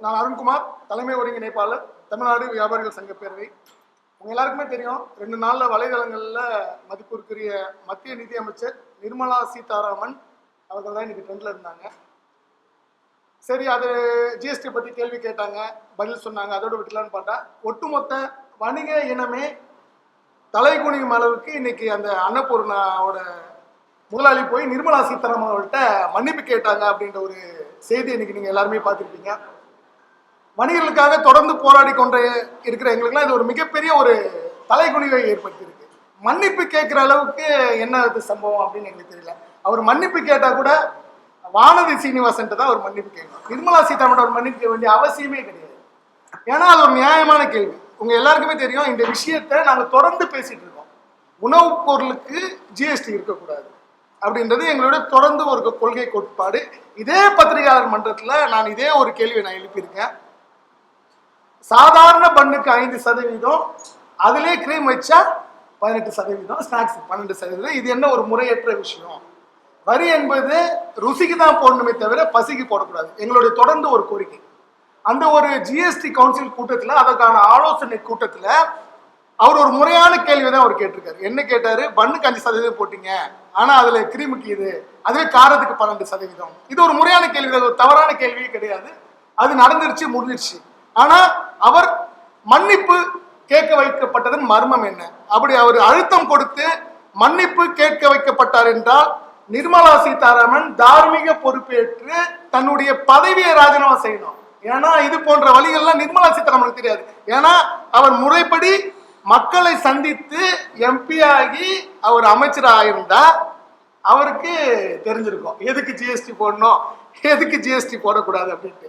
நான் அருண்குமார், தலைமை ஒருங்கிணைப்பாளர், தமிழ்நாடு வியாபாரிகள் சங்க பேரவை. உங்க எல்லாருக்குமே தெரியும், 2 நாள்ல வலைதளங்கள்ல மதிப்பிற்குரிய மத்திய நிதி அமைச்சர் நிர்மலா சீதாராமன் அவர்கள் தான் இன்னைக்கு ட்ரெண்ட்ல இருந்தாங்க. சரி, அது ஜிஎஸ்டி பத்தி கேள்வி கேட்டாங்க, பதில் சொன்னாங்க, அதோட விட்டுலான்னு பார்த்தா ஒட்டுமொத்த வணிக இனமே தலைகுனியும் அளவுக்கு இன்னைக்கு அந்த அன்னபூர்ணாவோட முதலாளி போய் நிர்மலா சீதாராமன் அவர்கள்ட்ட மன்னிப்பு கேட்டாங்க அப்படின்ற ஒரு செய்தி இன்னைக்கு நீங்க எல்லாருமே பார்த்துருப்பீங்க. வணிகர்களுக்காக தொடர்ந்து போராடி கொண்டு இருக்கிற எங்களுக்குலாம் இது ஒரு மிகப்பெரிய ஒரு தலைகுனிவை ஏற்படுத்தியிருக்கு. மன்னிப்பு கேட்கிற அளவுக்கு என்ன இது சம்பவம் அப்படின்னு எங்களுக்கு தெரியல. அவர் மன்னிப்பு கேட்டா கூட வானதி சீனிவாசன் தான் அவர் மன்னிப்பு கேட்கணும். நிர்மலா சீதாராமன் அவர் மன்னிப்பு கேட்க வேண்டிய அவசியமே கிடையாது. ஏன்னா அது ஒரு நியாயமான கேள்வி. உங்க எல்லாருக்குமே தெரியும், இந்த விஷயத்தை நாங்கள் தொடர்ந்து பேசிட்டு இருக்கோம். உணவுப் பொருளுக்கு ஜிஎஸ்டி இருக்கக்கூடாது அப்படின்றது எங்களுடைய தொடர்ந்து ஒரு கொள்கை கோட்பாடு. இதே பத்திரிகையாளர் மன்றத்தில் நான் இதே ஒரு கேள்வியை நான் எழுப்பியிருக்கேன். சாதாரண பண்ணுக்கு 5%, அதிலே கிரீம் வச்சா 18%, ஸ்நாக்ஸ் 12%. இது என்ன ஒரு முறையற்ற விஷயம்? வரி என்பது ருசிக்கு தான் போடணுமே தவிர பசிக்கு போடக்கூடாது. எங்களுடைய தொடர்ந்து ஒரு கோரிக்கை. அந்த ஒரு ஜிஎஸ்டி கவுன்சில் கூட்டத்தில், அதற்கான ஆலோசனை கூட்டத்தில் அவர் ஒரு முறையான கேள்வி தான் அவர் கேட்டிருக்காரு. என்ன கேட்டாரு? பண்ணுக்கு 5% போட்டீங்க, ஆனா அதுல கிரீமுக்கு இது, அதுவே காரத்துக்கு 12%. இது ஒரு முறையான கேள்வி, அது ஒரு தவறான கேள்வியே கிடையாது. அது நடந்துருச்சு, முடிஞ்சிருச்சு. ஆனா அவர் மன்னிப்பு கேட்க வைக்கப்பட்டதன் மர்மம் என்ன? அப்படி அவர் அழுத்தம் கொடுத்து மன்னிப்பு கேட்க வைக்கப்பட்டார் என்றால் நிர்மலா சீதாராமன் தார்மீக பொறுப்பேற்று தன்னுடைய பதவியை ராஜினாமா செய்யணும். ஏன்னா இது போன்ற வழிகள்லாம் நிர்மலா சீதாராமனுக்கு தெரியாது. ஏன்னா அவர் முறைப்படி மக்களை சந்தித்து எம்பி ஆகி அவர் அமைச்சராக இருந்தா அவருக்கு தெரிஞ்சிருக்கும் எதுக்கு ஜிஎஸ்டி போடணும், எதுக்கு ஜிஎஸ்டி போடக்கூடாது அப்படின்ட்டு.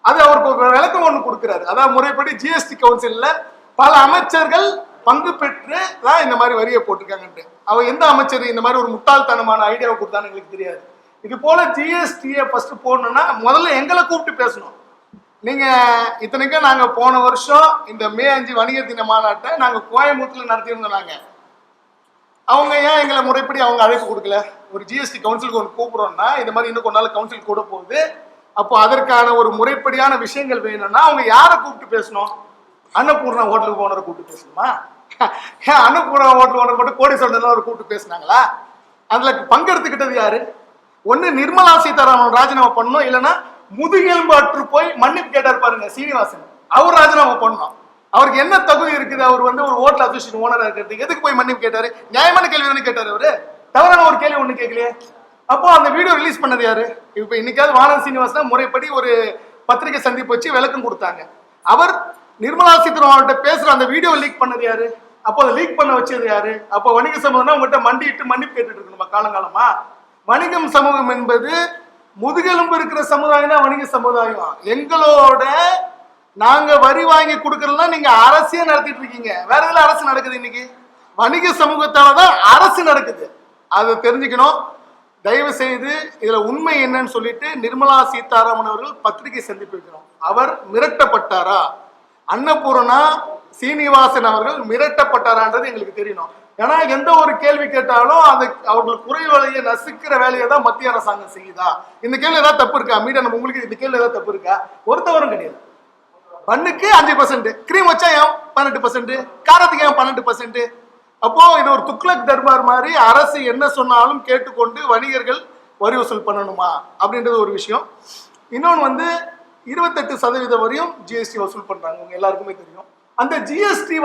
அது அவருக்கு ஒரு விளக்கம் ஒன்று கொடுக்கிறாரு. அதாவது முறைப்படி ஜிஎஸ்டி கவுன்சில்ல பல அமைச்சர்கள் பங்கு பெற்று தான் இந்த மாதிரி வரியை போட்டிருக்காங்கன்ட்டு. அவர் எந்த அமைச்சர் இந்த மாதிரி ஒரு முட்டாள்தனமான ஐடியாவை கொடுத்தான்னு எங்களுக்கு தெரியாது. இது போல ஜிஎஸ்டியை ஃபர்ஸ்ட் போடணும்னா முதல்ல எங்களை கூப்பிட்டு பேசணும். நீங்க இத்தனைக்கும் நாங்க போன வருஷம் இந்த மே 5 வணிகர் தின மாநாட்டை நாங்க கோயம்புத்தூர்ல நடத்தியிருந்தோம். அவங்க ஏன் எங்களை முறைப்படி அவங்க அழைப்பு கொடுக்கல? ஒரு ஜிஎஸ்டி கவுன்சிலுக்கு ஒன்று கூப்பிடுறோம்னா இந்த மாதிரி இன்னும் கொஞ்ச நாள் கவுன்சில் கூட போகுது. அப்போ அதற்கான ஒரு முறைப்படியான விஷயங்கள் வேணும்னா அவங்க யாரை கூப்பிட்டு பேசணும்? அன்னபூர்ணா ஹோட்டலுக்கு ஓனரை கூப்பிட்டு பேசணுமா? ஏன் அன்னபூர்ணா ஹோட்டல் ஓனர் மட்டும் கோடீஸ்வரன் ஒரு கூப்பிட்டு பேசினாங்களா? அதுல பங்கெடுத்துக்கிட்டது யாரு? ஒன்னு நிர்மலா சீதாராமன் ராஜினாமா பண்ணணும், இல்லைன்னா முதுகெலும்பாற்று போய் மன்னிப்பு கேட்டார் பாருங்க சீனிவாசன், அவர் ராஜினாமா பண்ணணும். அவருக்கு என்ன தகுதி இருக்குது? அவர் ஒரு ஹோட்டல் அசோசியேஷன் ஓனரா இருக்கிறதுக்கு எதுக்கு போய் மன்னிப்பு கேட்டாரு? நியாயமான கேள்வி தானே கேட்டாரு அவரு. தவறான ஒரு கேள்வி ஒண்ணு கேட்கலையே. அப்போ அந்த வீடியோ ரிலீஸ் பண்ணது யாரு? இப்ப இன்னைக்காவது வானதி சீனிவாசன் முறைப்படி ஒரு பத்திரிகை சந்திப்பு வச்சு விளக்கம் கொடுத்தாங்க. அவர் நிர்மலா சீதாராமன் பேசுற அந்த வீடியோ லீக் பண்ணது யாரு? அப்போ அதை லீக் பண்ண வச்சது யாரு? அப்போ வணிக சமூகம் உங்கள்கிட்ட மண்டிட்டு மன்னிப்பு கேட்டுட்டு இருக்கணுமா காலங்காலமா? வணிகம் சமூகம் என்பது முதுகெலும்பு இருக்கிற சமுதாயம் தான் வணிக சமுதாயம். எங்களோட நாங்க வரி வாங்கி கொடுக்கறதுலாம் நீங்க அரசியே நடத்திட்டு இருக்கீங்க. வேற எதுல அரசு நடக்குது? இன்னைக்கு வணிக சமூகத்தாலதான் அரசு நடக்குது. அதை தெரிஞ்சுக்கணும். தயவு செய்து இதுல உண்மை என்னன்னு சொல்லிட்டு நிர்மலா சீதாராமன் அவர்கள் பத்திரிகை சந்திப்பு வைக்கணும். அவர் மிரட்டப்பட்டாரா? அன்னபூர்ணா சீனிவாசன் அவர்கள் மிரட்டப்பட்டாரான்றது எங்களுக்கு தெரியணும். ஏன்னா எந்த ஒரு கேள்வி கேட்டாலும் அது அவர்கள் குறை வேலையை நசுக்கிற வேலையை தான் மத்திய அரசாங்கம் செய்யுதா? இந்த கேள்வி ஏதாவது தப்பு இருக்கா? மீடியா உங்களுக்கு இந்த கேள்வி ஏதாவது தப்பு இருக்கா? ஒரு தவறும் கிடையாது. பண்ணுக்கு 5%, கிரீம் வச்சா ஏன் 18%, காரத்துக்கு ஏன் 12%? அப்போ இது ஒரு துக்ளக் தர்பார் மாதிரி அரசு என்ன சொன்னாலும் கேட்டுக்கொண்டு வணிகர்கள் வரி வசூல் பண்ணணுமா அப்படின்றது ஒரு விஷயம். இன்னொன்று 28% வரையும் ஜிஎஸ்டி வசூல் பண்றாங்க. உங்க எல்லாருக்குமே தெரியும். அந்த ஜிஎஸ்டி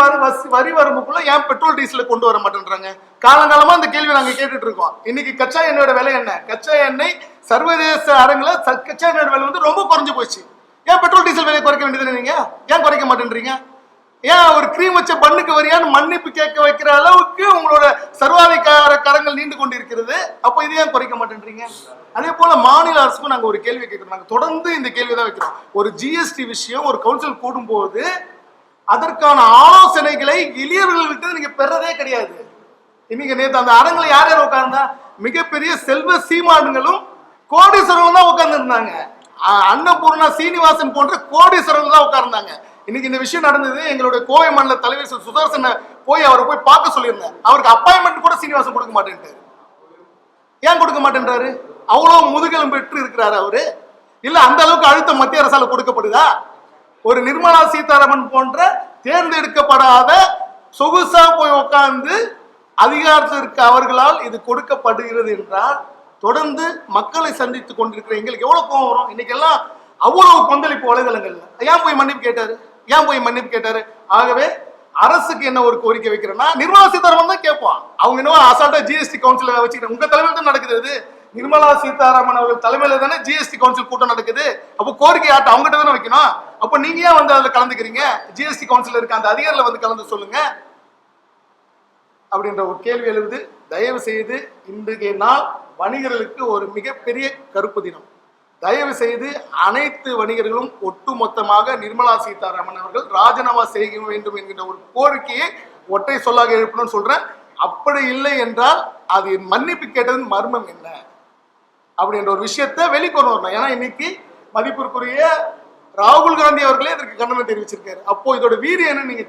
வரி வரம்புக்குள்ள ஏன் பெட்ரோல் டீசலை கொண்டு வர மாட்டேன்றாங்க? காலங்காலமா அந்த கேள்வி நாங்க கேட்டுட்டு இருக்கோம். இன்னைக்கு கச்சா எண்ணெயோட விலை என்ன? கச்சா எண்ணெய் சர்வதேச அரங்குல கச்சா எண்ணெயோட விலை ரொம்ப குறைஞ்சு போச்சு. ஏன் பெட்ரோல் டீசல் விலை குறைக்க வேண்டியது? நீங்க ஏன் குறைக்க மாட்டேன்றீங்க? ஏன் ஒரு கிரீம் வச்ச பண்ணுக்கு வரியான்னு மன்னிப்பு கேட்க வைக்கிற அளவுக்கு உங்களோட சர்வாதிகார கரங்கள் நீண்டு கொண்டு இருக்கிறது. அப்ப இது ஏன் குறைக்க மாட்டேன்றீங்க? அதே போல மாநில அரசுக்கும் நாங்க ஒரு கேள்வி கேட்கிறோம். நாங்க தொடர்ந்து இந்த கேள்வி தான் வைக்கிறோம். ஒரு ஜிஎஸ்டி விஷயம் ஒரு கவுன்சில் கூடும் போது அதற்கான ஆலோசனைகளை எளியவர்களுக்கு நீங்க பெறதே கிடையாது. இன்னைக்கு நேற்று அந்த அரங்குல யார் யார் உட்கார்ந்தா? மிகப்பெரிய செல்வ சீமானுங்களும் கோடீஸ்வரர்களும் தான் உட்கார்ந்து இருந்தாங்க. அன்னபூர்ணா சீனிவாசன் போன்ற கோடீஸ்வரர்கள் தான் உட்கார்ந்தாங்க. இன்னைக்கு இந்த விஷயம் நடந்தது. எங்களுடைய கோவை மண்டல தலைவர் சுதர்சனை போய் அவரை போய் பார்க்க சொல்லியிருந்தேன். அவருக்கு அப்பாயின்மெண்ட் கூட சீனிவாசன் கொடுக்க மாட்டேன்ட்டாரு. ஏன் கொடுக்க மாட்டேன்றாரு? அவ்வளவு முதுகெலும் பெற்று இருக்கிறாரு அவரு. இல்ல அந்த அளவுக்கு அழுத்தம் மத்திய அரசால கொடுக்கப்படுதா? ஒரு நிர்மலா சீதாராமன் போன்ற தேர்ந்தெடுக்கப்படாத சொகுசா போய் உட்கார்ந்து அதிகாரத்தில் இருக்க அவர்களால் இது கொடுக்கப்படுகிறது என்றால் தொடர்ந்து மக்களை சந்தித்துக் கொண்டிருக்கிற எங்களுக்கு எவ்வளவு கோபம் வரும். இன்னைக்கு எல்லாம் அவ்வளவு கொந்தளிப்பு வலைதளங்கள்ல ஏன் போய் மன்னிப்பு கேட்டாரு. ஆகவே அரசுக்கு என்ன ஒரு கோரிக்கை வைக்கிறேன்னா, நிர்மலா சீதாராமன் தான் கேட்பான். அவங்க என்ன அசால்ட்டா ஜிஎஸ்டி கவுன்சில் வச்சுக்கிறேன். உங்க தலைமையில் தான் நடக்குது. நிர்மலா சீதாராமன் அவர்கள் தலைமையில தானே ஜிஎஸ்டி கவுன்சில் கூட்டம் நடக்குது. அப்போ கோரிக்கை ஆட்ட அவங்ககிட்ட தானே வைக்கணும். அப்போ நீங்க ஏன் வந்து அதுல கலந்துக்கிறீங்க? ஜிஎஸ்டி கவுன்சில் இருக்க அந்த அதிகாரில வந்து கலந்து சொல்லுங்க அப்படின்ற ஒரு கேள்வி எழுது. தயவு செய்து இன்றைய நாள் வணிகர்களுக்கு ஒரு மிகப்பெரிய கருப்பு தினம். தயவு செய்து அனைத்து வணிகர்களும் ஒட்டுமொத்தமாக நிர்மலா சீதாராமன் அவர்கள் ராஜினாமா செய்ய வேண்டும் என்கின்ற ஒரு கோரிக்கையை ஒற்றை சொல்லாக எழுப்பணும்னு சொல்றேன். அப்படி இல்லை என்றால் அது மன்னிப்பு கேட்டதன் மர்மம் என்ன அப்படின்ற ஒரு விஷயத்தை வெளிக்கொண்டு வரணும். ஏன்னா இன்னைக்கு மதிப்பிற்குரிய ராகுல் காந்தி அவர்களே இதற்கு கண்டனம் தெரிவிச்சிருக்காரு. அப்போ இதோட வீரியம் என்னன்னு நீங்க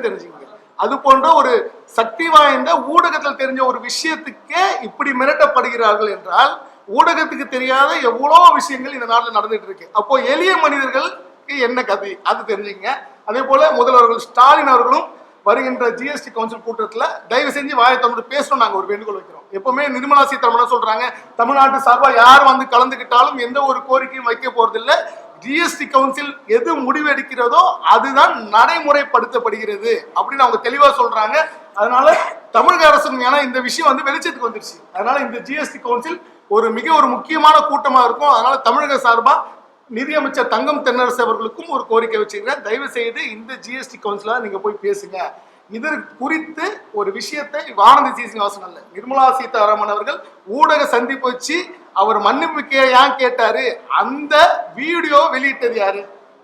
தெரிஞ்சுக்கோங்க. அது போன்ற ஒரு சக்தி வாய்ந்த ஊடகத்தில் தெரிஞ்ச ஒரு விஷயத்துக்கே இப்படி மிரட்டப்படுகிறார்கள் என்றால் ஊடகத்துக்கு தெரியாத எவ்வளவு விஷயங்கள் இந்த நாட்டில் நடந்துட்டு இருக்கு. அப்போ எளிய மனிதர்களுக்கு என்ன கதை அது தெரிஞ்சுங்க. அதே போல முதல்வர்கள் ஸ்டாலின் அவர்களும் வருகின்ற ஜிஎஸ்டி கவுன்சில் கூட்டத்தில் தயவு செஞ்சு வாயை தமிழ் பேசணும். நாங்கள் ஒரு வேண்டுகோள் வைக்கிறோம். எப்பவுமே நிர்மலா சீதாராமன் சொல்றாங்க, தமிழ்நாட்டு சார்பாக யார் வந்து கலந்துக்கிட்டாலும் எந்த ஒரு கோரிக்கையும் வைக்க போறதில்லை. ஜிஎஸ்டி கவுன்சில் எது முடிவெடுக்கிறதோ அதுதான் நடைமுறைப்படுத்தப்படுகிறது அப்படின்னு அவங்க தெளிவா சொல்றாங்க. அதனால தமிழக அரசு ஏன்னா இந்த விஷயம் வந்து வெளிச்சத்துக்கு வந்துருச்சு. அதனால இந்த ஜிஎஸ்டி கவுன்சில் ஒரு முக்கியமான கூட்டமா இருக்கும். அதனால தமிழக சார்பா நிதியமைச்சர் தங்கம் தென்னரசு அவர்களுக்கும் ஒரு கோரிக்கை வச்சுக்கிறேன். தயவு செய்து இந்த ஜிஎஸ்டி கவுன்சில நீங்க போய் பேசுங்க. இது குறித்து ஒரு விஷயத்தை வானதி சீனிவாசன் அல்ல, நிர்மலா சீதாராமன் அவர்கள் ஊடக சந்திப்பு வச்சு அவர் மன்னிப்பு ஏன் கேட்டாரு, அந்த வீடியோ வெளியிட்டது யாரு?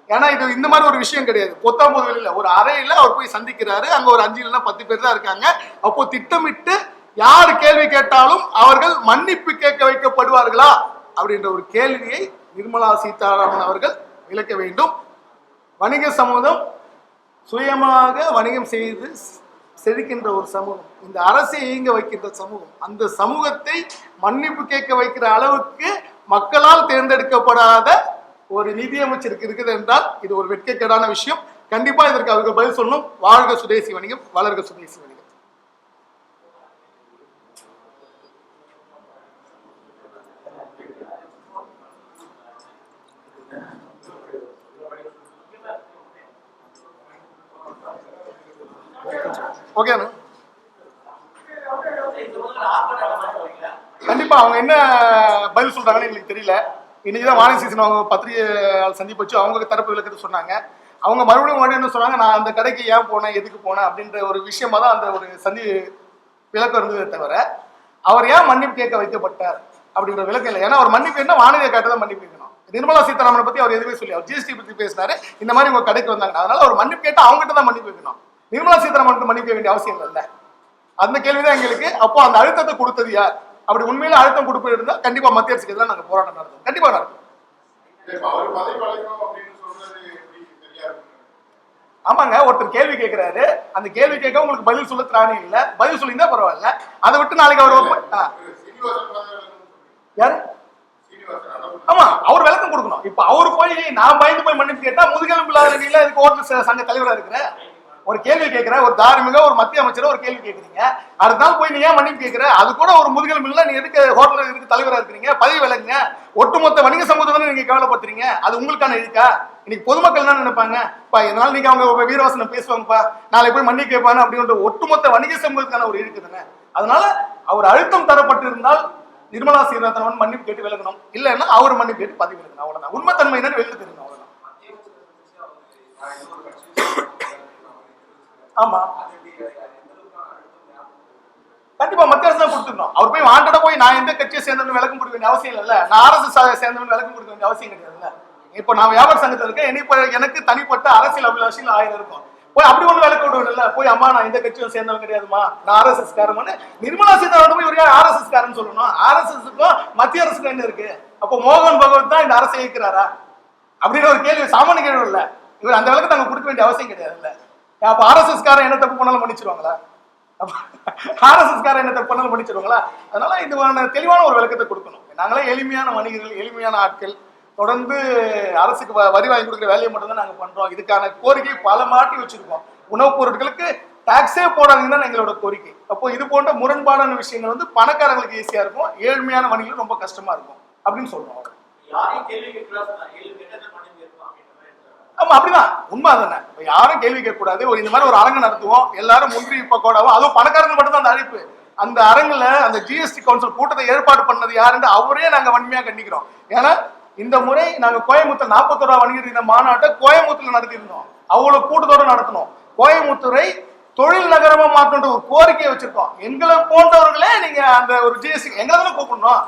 ஏன்னா இது இந்த மாதிரி ஒரு விஷயம் கிடையாது. பொத்தாம்போது வெளியில ஒரு அறையில அவர் போய் சந்திக்கிறாரு. அங்க ஒரு 5 இல்லைன்னா 10 பேர் தான் இருக்காங்க. அப்போ திட்டமிட்டு யார் கேள்வி கேட்டாலும் அவர்கள் மன்னிப்பு கேட்க வைக்கப்படுவார்களா அப்படின்ற ஒரு கேள்வியை நிர்மலா சீதாராமன் அவர்கள் விளக்க வேண்டும். வணிக சமூகம் சுயமாக வணிகம் செய்து செதுக்கின்ற ஒரு சமூகம், இந்த அரசை இயங்க வைக்கின்ற சமூகம், அந்த சமூகத்தை மன்னிப்பு கேட்க வைக்கிற அளவுக்கு மக்களால் தேர்ந்தெடுக்கப்படாத ஒரு நிதியமைச்சருக்கு இருக்குது என்றால் இது ஒரு வெட்கக்கேடான விஷயம். கண்டிப்பா இதற்கு அவர்கள் பதில் சொல்லணும். வாழ்க சுதேசி வணிகம், வளர்க சுதேசி வணிகம். ஓகே, கண்டிப்பா அவங்க என்ன பதில் சொல்றாங்கன்னு எங்களுக்கு தெரியல. இன்னைக்குதான் வானதி சீசன் அவங்க பத்திரிகை சந்திப்பு வச்சு அவங்க தரப்பு விளக்கத்தை சொன்னாங்க. அவங்க மறுபடியும் என்ன சொன்னாங்க, நான் அந்த கடைக்கு ஏன் போனேன், எதுக்கு போனேன் அப்படின்ற ஒரு விஷயமா தான் அந்த ஒரு விளக்கம் இருந்ததே தவிர அவர் ஏன் மன்னிப்பு கேட்க வைக்கப்பட்டார் அப்படின்ற விளக்கம் இல்லை. ஏன்னா அவர் மன்னிப்பு என்ன வானதியை கேட்டதான் மன்னிப்பு கேட்கணும். நிர்மலா சீதாராமனை பத்தி அவர் எதுவுமே சொல்லி அவர் ஜிஎஸ்டி பத்தி பேசினாரு. இந்த மாதிரி உங்க கடைக்கு வந்தாங்க, அதனால அவர் மன்னிப்பு கேட்டா அவங்ககிட்ட தான் மன்னிப்பு வைக்கணும். நிர்மலா சீதாராமனுக்கு மன்னிக்க வேண்டிய அவசியம் இல்லை. அந்த கேள்விதான் எங்களுக்கு. அப்போ அந்த அழுத்தத்தை கொடுத்தது யார்? அப்படி உண்மையில அழுத்தம் கொடுப்பது இருந்தா கண்டிப்பா மத்திய அரசுக்கு எதிராக நாங்க போராட்டம் நடத்தும். கண்டிப்பா நடத்தும். ஆமாங்க, ஒருத்தர் கேள்வி கேட்கிறாரு, அந்த கேள்வி கேட்க உங்களுக்கு பதில் சொல்ல திராணி இல்ல. பதில் சொல்லியிருந்தா பரவாயில்ல. அதை விட்டு நாளைக்கு அவர் யாரு? ஆமா, அவர் விளக்கம் கொடுக்கணும். இப்ப அவரு போய் நான் பயந்து போய் மன்னிப்பு கேட்டா முதுகெலும்பு இல்லாத நிலையில இதுக்கு ஓட்டு சங்க தலைவரா இருக்கிற ஒரு கேள்வி கேட்கிற ஒரு தார்மீக ஒரு மத்திய அமைச்சர் ஒரு கேள்வி கேட்கறீங்க. அடுத்த நாள் போய் நீ ஏன் மன்னிப்பு கேட்கிற? அது கூட ஒரு முதுகெலும்பு இல்ல. நீ எதுக்கு ஹோட்டல் இருக்கு தலைவரா இருக்கிறீங்க? பதவி விலகுங்க. ஒட்டுமொத்த வணிக சமூகத்தை நீங்க கவலைப்படுத்துறீங்க. அது உங்களுக்கான இருக்கா? இன்னைக்கு பொதுமக்கள் என்ன நினைப்பாங்க, இதனால நீங்க அவங்க வீரவாசனம் பேசுவாங்கப்பா, நாளை போய் மன்னிப்பு கேட்பாங்க அப்படின்ற ஒட்டுமொத்த வணிக சமூகத்துக்கான ஒரு இருக்கு தானே. அதனால அவர் அழுத்தம் தரப்பட்டு இருந்தால் நிர்மலா சீதாராமன் மன்னிப்பு கேட்டு விலகணும், இல்லைன்னா அவர் மன்னிப்பு கேட்டு பதவி விலகணும். அவ்வளவுதான். உண்மைத்தன்மை என்னன்னு வெளியில தெரியும். அவ்வளவுதான். ஆமா, கண்டிப்பா மத்திய அரசு தான் கொடுத்துருக்கணும். அவர் போய் வாண்டடா போய் நான் எந்த கட்சியை சேர்ந்தவன் விளக்கம் கொடுக்க வேண்டிய அவசியம் இல்ல. நான் RSS சேர்ந்தவன் விளக்கம் கொடுக்க வேண்டிய அவசியம் கிடையாதுல்ல. இப்போ நான் வியாபார சங்கத்தில் இருக்கேன், எனக்கு தனிப்பட்ட அரசியல் அபிலாஷிகள் 1000 இருக்கும். போய் அப்படி ஒண்ணு விளக்க விடுவது இல்ல. போய் அம்மா நான் இந்த கட்சியும் சேர்ந்தவன் கிடையாதுமா, நான் RSS காரன்னு நிர்மலா சீதாராமன் போய் ஒரு RSS காரன்னு சொல்லணும். RSSக்கும் மத்திய அரசுக்கும் என்ன இருக்கு? அப்போ மோகன் பகவத் தான் இந்த அரசை இயக்குறாரா அப்படின்னு ஒரு கேள்வி சாமானிய கேள்வி இல்ல. இவர் அந்த விளக்கத்தை நாங்க கொடுக்க வேண்டிய அவசியம் கிடையாது இல்ல. அப்ப RSS காரன் என்ன தப்பு பண்ணாலும் மன்னிச்சிருவாங்களா? RSS காரன் என்ன தப்பு பண்ணாலும் மன்னிச்சிருவாங்களா? அதனால இது தெளிவான ஒரு விளக்கத்தை கொடுக்கணும். நாங்களே எளிமையான வணிகர்கள், எளிமையான ஆட்கள், தொடர்ந்து அரசுக்கு வரி வாங்கி கொடுக்குற வேலையை மட்டும் தான் நாங்க பண்றோம். இதுக்கான கோரிக்கை பல மாட்டி வச்சிருக்கோம். உணவுப் பொருட்களுக்கு டாக்ஸே போடாதீங்கன்னு எங்களோட கோரிக்கை. அப்போ இது போன்ற முரண்பாடான விஷயங்கள் வந்து பணக்காரங்களுக்கு ஈஸியா இருக்கும், ஏழ்மையான வணிகம் ரொம்ப கஷ்டமா இருக்கும் அப்படின்னு சொல்றோம். ஆமா அப்படிதான், உண்மை தானே. யாரும் கேள்வி கேட்க கூடாது. இந்த மாதிரி ஒரு அரங்கு நடத்துவோம், எல்லாரும் முந்திரி பக்கோடாவும், அதுவும் பணக்காரங்க மட்டும் தான் அந்த அழைப்பு. அந்த அரங்குல அந்த ஜிஎஸ்டி கவுன்சில் கூட்டத்தை ஏற்பாடு பண்ணது யாருன்னு அவரே நாங்க வன்மையா கண்டிக்கிறோம். ஏன்னா இந்த முறை நாங்க கோயம்புத்தூர் 41 வணிகர் இந்த மாநாட்டை கோயம்புத்தூர்ல நடத்திருந்தோம். அவ்வளவு கூட்டத்தோட நடத்தணும். கோயம்புத்தூரை தொழில் நகரமா மாற்றணும் ஒரு கோரிக்கையை வச்சிருக்கோம். எங்களை போன்றவர்களே நீங்க அந்த ஒரு ஜிஎஸ்டி எங்களை தானே கூப்பிடணும்,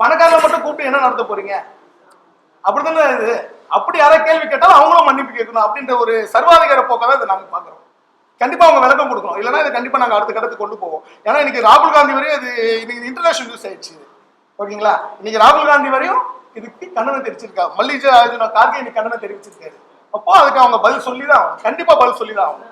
பணக்காரங்களை மட்டும் கூப்பிட்டு என்ன நடத்த போறீங்க? அப்படித்தானே இது. அப்படி யாராவது கேள்வி கேட்டாலும் அவங்களும் மன்னிப்பு கேட்கணும் அப்படின்ற ஒரு சர்வாதிகார போக்கை தான் இதை நாங்க பாக்குறோம். கண்டிப்பா அவங்க விளக்கம் கொடுக்கணும், இல்லைன்னா இதை கண்டிப்பா நாங்க அடுத்த கட்டத்துக்கு கொண்டு போவோம். ஏன்னா இன்னைக்கு ராகுல் காந்தி வரையும் அது இன்னைக்கு இன்டர்நேஷனல் நியூஸ் ஆயிடுச்சு. ஓகேங்களா? இன்னைக்கு ராகுல் காந்தி வரையும் இதுக்கு கண்டனம் தெரிவிச்சிருக்காங்க. மல்லிகார்ஜுன கார்கே இன்னைக்கு கண்டனம் தெரிவிச்சிருக்காரு. அப்போ அதுக்கு அவங்க பதில் சொல்லிதான் ஆகும், கண்டிப்பா பதில் சொல்லிதான் ஆகும்.